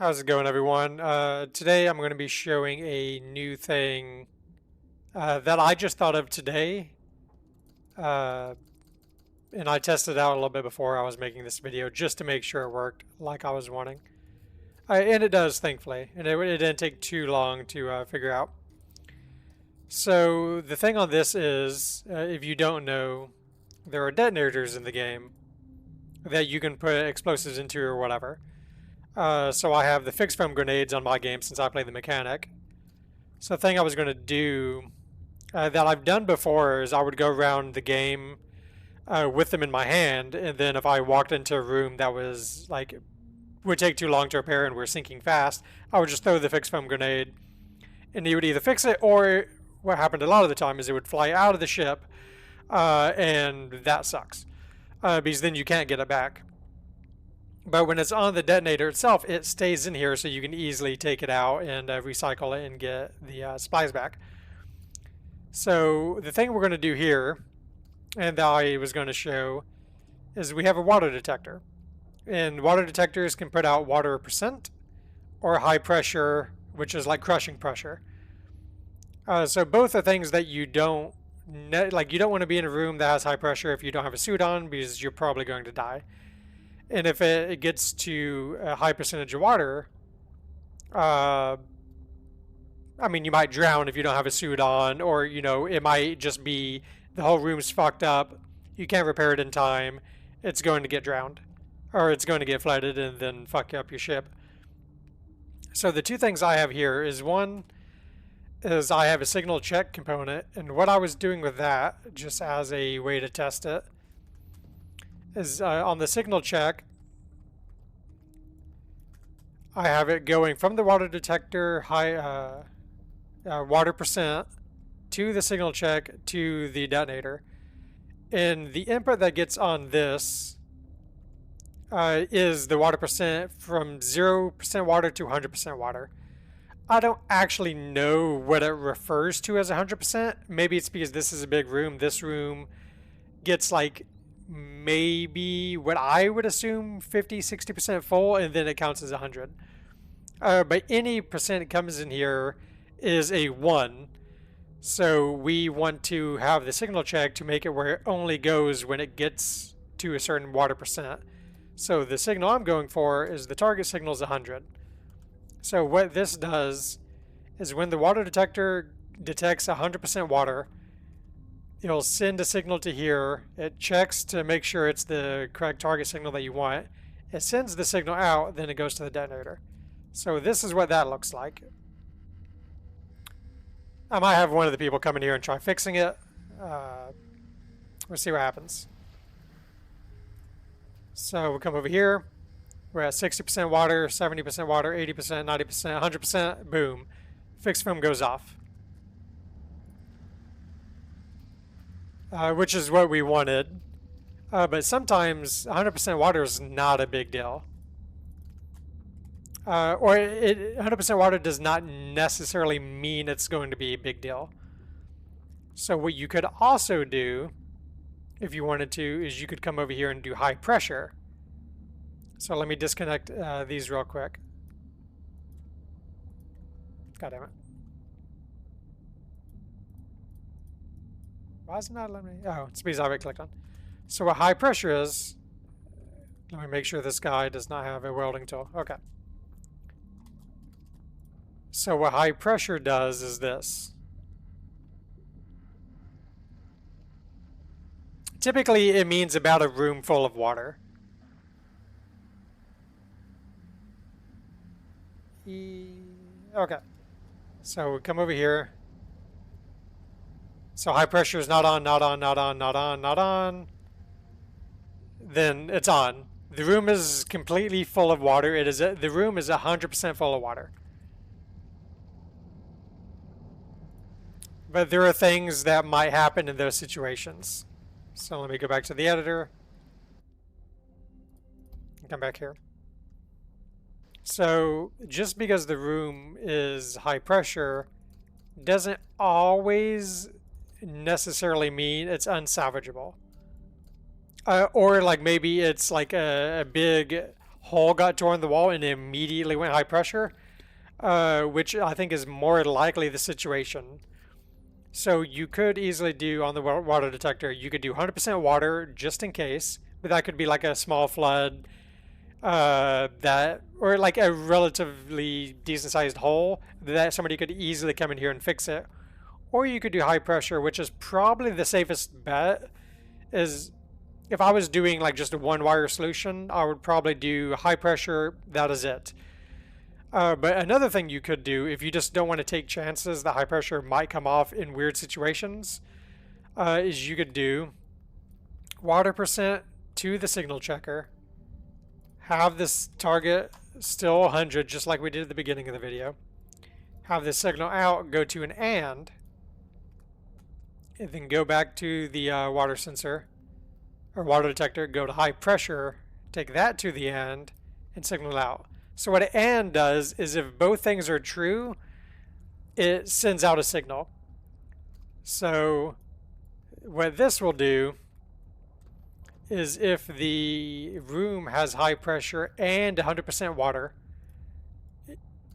How's it going, everyone? Today I'm going to be showing a new thing that I just thought of today, uh, and I tested it out a little bit before I was making this video just to make sure it worked like I was wanting. And it does, thankfully, and it didn't take too long to figure out. So the thing on this is, if you don't know, there are detonators in the game that you can put explosives into or whatever. So I have the Fixfoam grenades on my game since I play the mechanic. So the thing I was going to do that I've done before is I would go around the game with them in my hand, and then if I walked into a room that was like would take too long to repair and we're sinking fast, I would just throw the Fixfoam grenade, and he would either fix it or what happened a lot of the time is it would fly out of the ship, and that sucks because then you can't get it back. But when it's on the detonator itself, it stays in here so you can easily take it out and recycle it and get the supplies back. So the thing we're going to do here, and that I was going to show, is we have a water detector. And water detectors can put out water percent or high pressure, which is like crushing pressure. So both are things that you don't, you don't want to be in a room that has high pressure if you don't have a suit on because you're probably going to die. And if it gets to a high percentage of water, I mean, you might drown if you don't have a suit on, or, it might just be the whole room's fucked up. You can't repair it in time. It's going to get drowned, or it's going to get flooded and then fuck up your ship. So the two things I have here is one is I have a signal check component, and what I was doing with that, just as a way to test it, is on the signal check, I have it going from the water detector high water percent to the signal check to the detonator. And the input that gets on this is the water percent from 0% water to 100% water. I don't actually know what it refers to as 100%. Maybe it's because this is a big room. This room gets like maybe what I would assume 50-60% full, and then it counts as 100. But any percent that comes in here is a 1. So we want to have the signal check to make it where it only goes when it gets to a certain water percent. So the signal I'm going for is the target signal is 100. So what this does is when the water detector detects 100% water, it'll send a signal to here. It checks to make sure it's the correct target signal that you want. It sends the signal out, then it goes to the detonator. So this is what that looks like. I might have one of the people come in here and try fixing it. We'll see what happens. So we'll come over here. We're at 60% water, 70% water, 80%, 90%, 100%. Boom. Fixfoam goes off. Which is what we wanted. But sometimes 100% water is not a big deal. Or 100% water does not necessarily mean it's going to be a big deal. So what you could also do, if you wanted to, is you could come over here and do high pressure. So let me disconnect these real quick. God damn it. Why is it not letting me? Oh, it's because I right-clicked on. So what high pressure is, let me make sure this guy does not have a welding tool. Okay. So what high pressure does is this. Typically, it means about a room full of water. Okay. So we come over here. So high pressure is not on, not on, not on, not on, not on. Then it's on. The room is completely full of water. The room is 100% full of water. But there are things that might happen in those situations. So let me go back to the editor. Come back here. So just because the room is high pressure doesn't always necessarily mean it's unsalvageable. Or like maybe it's like a big hole got torn in the wall and immediately went high pressure, which I think is more likely the situation. So you could easily do on the water detector, you could do 100% water just in case, but that could be like a small flood, or like a relatively decent sized hole that somebody could easily come in here and fix it. Or you could do high pressure, which is probably the safest bet. Is if I was doing like just a one wire solution, I would probably do high pressure, that is it. But another thing you could do, if you just don't want to take chances that high pressure might come off in weird situations, is you could do water percent to the signal checker, have this target still 100, just like we did at the beginning of the video, have the signal out, go to an and then go back to the water sensor, or water detector, go to high pressure, take that to the and signal out. So what an and does is if both things are true, it sends out a signal. So what this will do is if the room has high pressure and 100% water,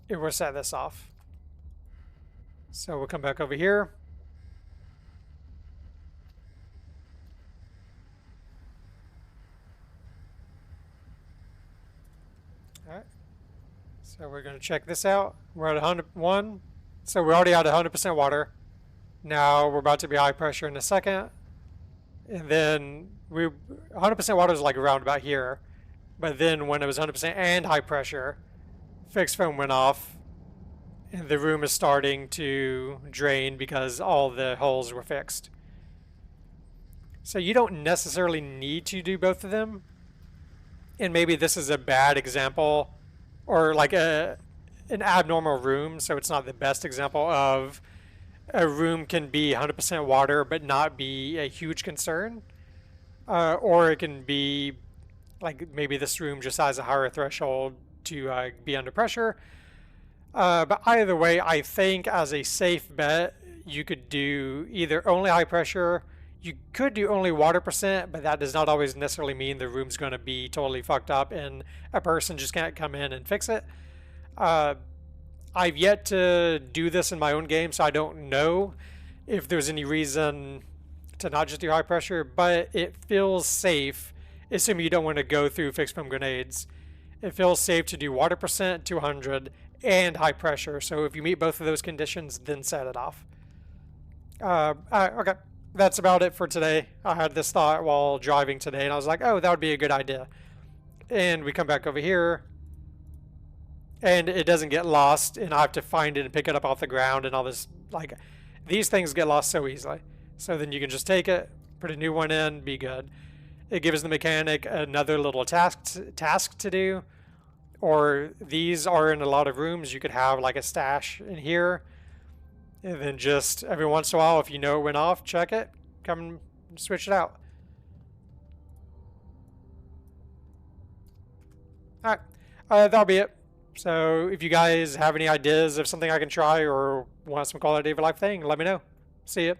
it will set this off. So we'll come back over here. Alright. So we're going to check this out. We're at 101. So we're already at 100% water. Now we're about to be high pressure in a second. And then 100% water is like around about here. But then when it was 100% and high pressure, Fixfoam went off. And the room is starting to drain because all the holes were fixed. So you don't necessarily need to do both of them. And maybe this is a bad example, or like an abnormal room, so it's not the best example of a room can be 100% water but not be a huge concern. Or it can be like maybe this room just has a higher threshold to be under pressure. But either way, I think as a safe bet, you could do either only high pressure. You could do only water percent, but that does not always necessarily mean the room's going to be totally fucked up and a person just can't come in and fix it. I've yet to do this in my own game, so I don't know if there's any reason to not just do high pressure, but it feels safe, assuming you don't want to go through Fixfoam grenades. It feels safe to do water percent to 100 and high pressure, so if you meet both of those conditions, then set it off. Okay. That's about it for today. I had this thought while driving today, and I was like, oh, that would be a good idea. And we come back over here, and it doesn't get lost, and I have to find it and pick it up off the ground and all this. Like, these things get lost so easily. So then you can just take it, put a new one in, be good. It gives the mechanic another little task to do. Or these are in a lot of rooms. You could have like a stash in here. And then just every once in a while, if you know it went off, check it, come and switch it out. Alright, that'll be it. So if you guys have any ideas of something I can try or want some quality of life thing, let me know. See ya.